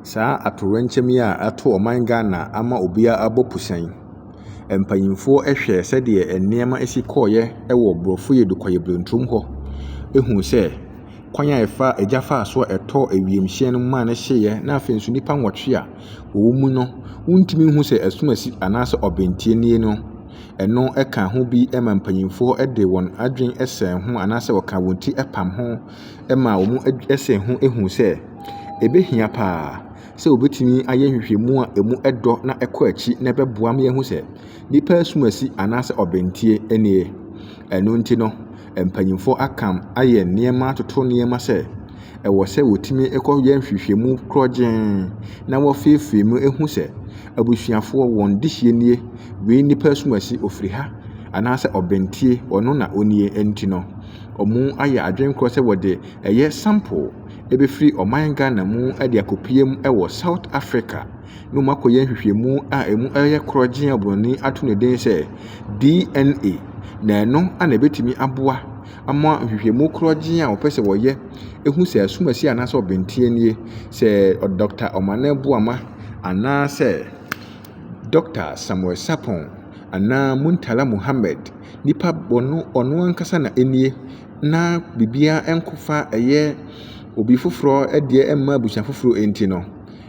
Saa atorenkyɛm a ato ɔman Ghana ama obia abɔ pusan. Mpanyinfoɔ hwɛ sɛdeɛ nneɛma esi kɔɔyɛ wɔ Borɔfo Yɛdukɔyɛ Brontom hɔ. Ehu sɛ kwan a egya fa so ɛtɔ ewiemhyɛn no mu a ne hyeeɛ na afei nso nipa nwɔtwe a wɔwɔ mu no, wontumi hu sɛ asumasi anaasɛ ɔbentie nie no. Ɛno ɛka ho bi ma mpanyinfoɔ de wɔn adwen ɛsɛn ho anaasɛ wɔka wɔn ti pam ho ma wɔn ɛsɛn ho ehu sɛ ebehia paa sɛ obetumi ayɛ nhwehwɛmu a emu ɛdɔ na ɛkɔ akyi na ɛbɛboa ma yɛhu sɛ nipa asumasi anaasɛ ɔbentie nie. Ɛno nti no mpanyinfoɔ akam ayɛ nneɛma atoto nneɛma sɛ ɛwɔ sɛ wotumi ɛkɔyɛ nhwehwɛmu korɔgyen na wɔfeefee mu ehu sɛ abusuafoɔ wɔn dehye nie wei nipa asumasi ofiri ha anaasɛ ɔbentie ɔno na onie nti no ɔmo ayɛ adwenkorɔ sɛ wɔde ɛyɛ sample ebefiri ɔman Ghana mu de akɔpiem wɔ South Africa no makɔyɛ nhwehwɛmu a emu ɛyɛ korɔgyen a Broni ato ne den sɛ DNA na ɛno ana ebetumi aboa ama nhwehwɛmu korɔgyen a wɔpɛ sɛ wɔyɛ ehu sɛ asumasi anaasɛ ɔbentie nie sɛ Dr. Omane Boama anaasɛ Dr. Samuel Sapon anaa Muntala Muhammad nipa ɔno ankasa na enie na bibia enkofa ɛyɛ obi foforɔ ɛdeɛ ɛmma abusua foforɔ enti no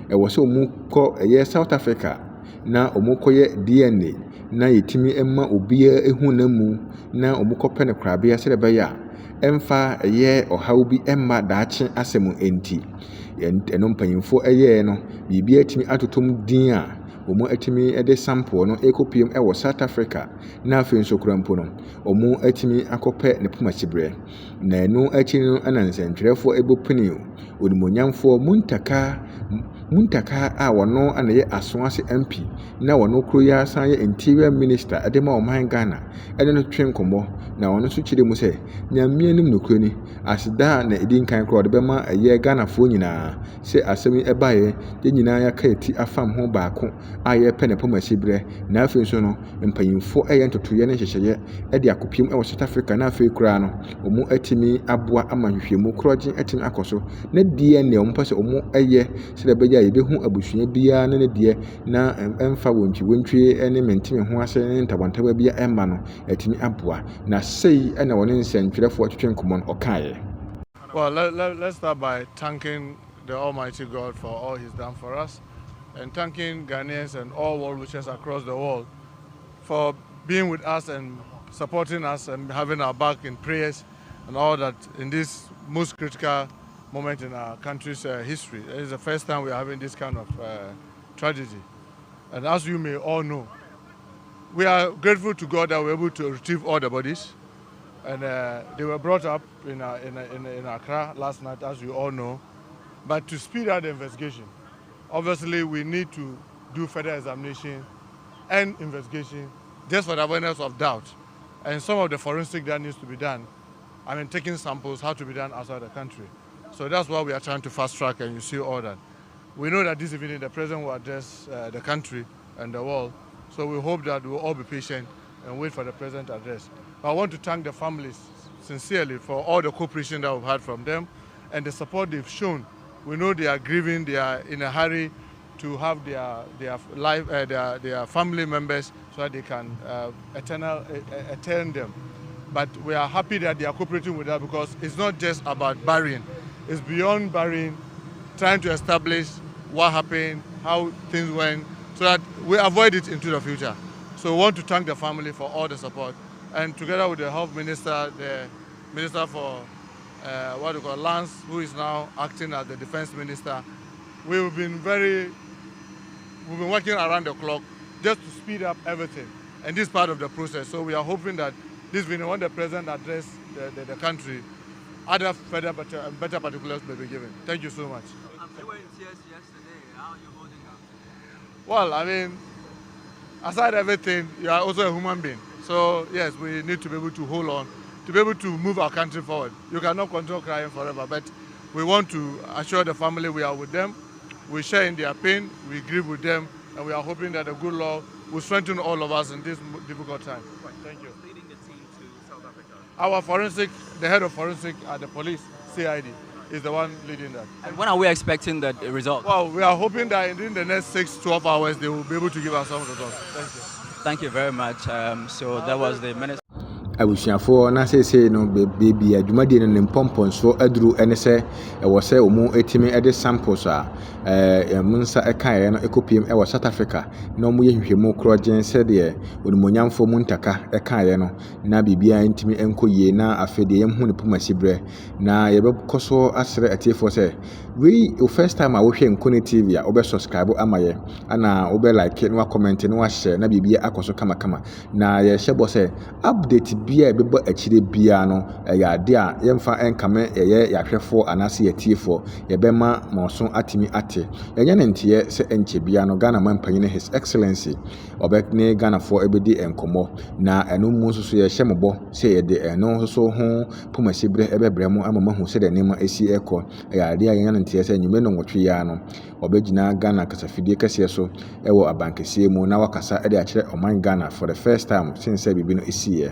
ɛwɔ sɛ ɔmo kɔ ɛyɛ South Africa na ɔmo kɔyɛ DNA na yɛtumi ɛmma obia ehu na mu na ɔmo kɔpɛ ne korabea sɛ ɛbɛyɛ a ɛmfa ɛyɛ ɔhaw bi ɛmma daakye asɛm enti ɛno mpanyinfoɔ ɛyɛɛ no bibia atumi atotom din a ɔmo atumi ɛde sample no ekopiem ɛwɔ South Africa na afei nso kura mpo no ɔmo atumi akɔpɛ ne pomasibrɛ na ɛno akyi no ana nsɛntwerɛfoɔ ebopini onimonyamfoɔ Muntaka a wɔno ana yɛ Asoase MP na wɔno kuro yi asan yɛ Interior Minister ɛde ma ɔman Ghana ɛde no twe nkɔmmɔ na wɔno nso kyerɛ mu sɛ nyamea nim no kuro ni aseda na edi nkan kora ɔde bɛma ɛyɛ Ghanafoɔ nyinaa sɛ asɛm yi ɛbaeɛ yɛn nyinaa yɛaka eti afam ho baako a yɛpɛ ne pomasibrɛ na afei nso no mpanyinfoɔ ɛyɛ ntotoyɛ ne nhyehyɛeɛ ɛde akɔpiem ɛwɔ South Africa na afei koraa no ɔmo atumi aboa ama nhwehwɛmu korɔgyen atumi akɔ so na DNA ɔmo pɛ sɛ ɔmo ɛyɛ sɛ ɛbɛyɛ a yɛbɛhu abusua biara ne deɛ na ɛmfa wɔntwe ne mentime ho ase ne ntabantawa bi ɛmma no atumi aboa na sei ɛna wɔne nsɛntwerɛfoɔ twetwe nkɔmmɔ no ɔkaeɛ. Well, let's start by thanking the Almighty God for all He's done for us and thanking Ghanaians and all world wishers across the world for being with us and supporting us and having our back in prayers and all that in this most critical moment in our country's history. It is the first time we are having this kind of tragedy. And as you may all know, we are grateful to God that we were able to retrieve all the bodies. And they were brought up in Accra last night, as you all know. But to speed up the investigation, obviously we need to do further examination and investigation just for the avoidance of doubt. And some of the forensic that needs to be done, taking samples, how to be done outside the country. So that's why we are trying to fast track, and you see all that. We know that this evening the President will address the country and the world. So we hope that we will all be patient and wait for the President to address. I want to thank the families sincerely for all the cooperation that we've had from them and the support they've shown. We know they are grieving, they are in a hurry to have their family members so that they can attend them. But we are happy that they are cooperating with us because it's not just about burying, it's beyond burying, trying to establish what happened, how things went, so that we avoid it into the future. So we want to thank the family for all the support. And together with the Health Minister, the Minister for Lands, who is now acting as the Defense Minister, we've been working around the clock just to speed up everything. And this is part of the process. So we are hoping that this will, when the President addresses the country, other further better particulars may be given. Thank you so much. You were in tears yesterday. How are you holding up? Well, aside everything, you are also a human being. So yes, we need to be able to hold on, to be able to move our country forward. You cannot control crying forever, but we want to assure the family we are with them. We share in their pain, we grieve with them, and we are hoping that the good Lord will strengthen all of us in this difficult time. Thank you. Leading the team to South Africa. Our forensic, the head of forensic at the police, CID. is the one leading that. And when are we expecting the result? Well, we are hoping that in the next 6-12 hours they will be able to give us some results. Thank you. Thank you very much. So that was the minister. abusuafoɔ na sɛsɛ no beebi adwumadie no ne mpɔmpɔnsoɔ aduru ɛne sɛ ɛwɔ sɛ ɔmo etimi ɛde samples a ɛmo nsa ɛkaeɛ no ekopiem ɛwɔ South Africa na ɔmo yɛ nhwehwɛmu korɔgyen sɛdeɛ onimonyamfo mu ntaka ɛkaeɛ no na biribiara ntimi ɛnkɔ yie na afei deɛ yɛmho ne poma sibrɛ na yɛbɛkɔ so asrɛ atiefoɔ sɛ wei o first time a wohwɛ Nkone TV a wobɛ subscribe ama yɛ ana wobɛ like na wa comment na wa share na biribiara akɔ so kamakama na yɛhyɛ bɔ sɛ update bia ɛbɛbɔ akyire bia no ɛyɛ ade a yɛmfa ɛnkame ɛyɛ yɛahwɛfoɔ anaasɛ yɛtiefoɔ yɛbɛma ma ɔso atimi ate ɛnyɛ ne nteɛ sɛ ɛnkyɛ bia no Ghana mampanyin His Excellency ɔbɛne Ghanafoɔ ɛbɛdi nkɔmmɔ na ɛno mu nso so yɛhyɛ mɔbɔ sɛ yɛde ɛno nso so ho pomasibrɛ ɛbɛbrɛ mu ama mahu sɛ de nneɛma esi ɛkɔ ɛyɛ ade a yɛnyɛ ne nteɛ sɛ nnwuma no nwɔtwe ya no ɔbɛgyina Ghana kasafidie kɛseɛ so ɛwɔ abankɛseɛ mu na wakasa ɛde akyerɛ ɔman Ghana for the first time since sɛ biribi no esiiɛ.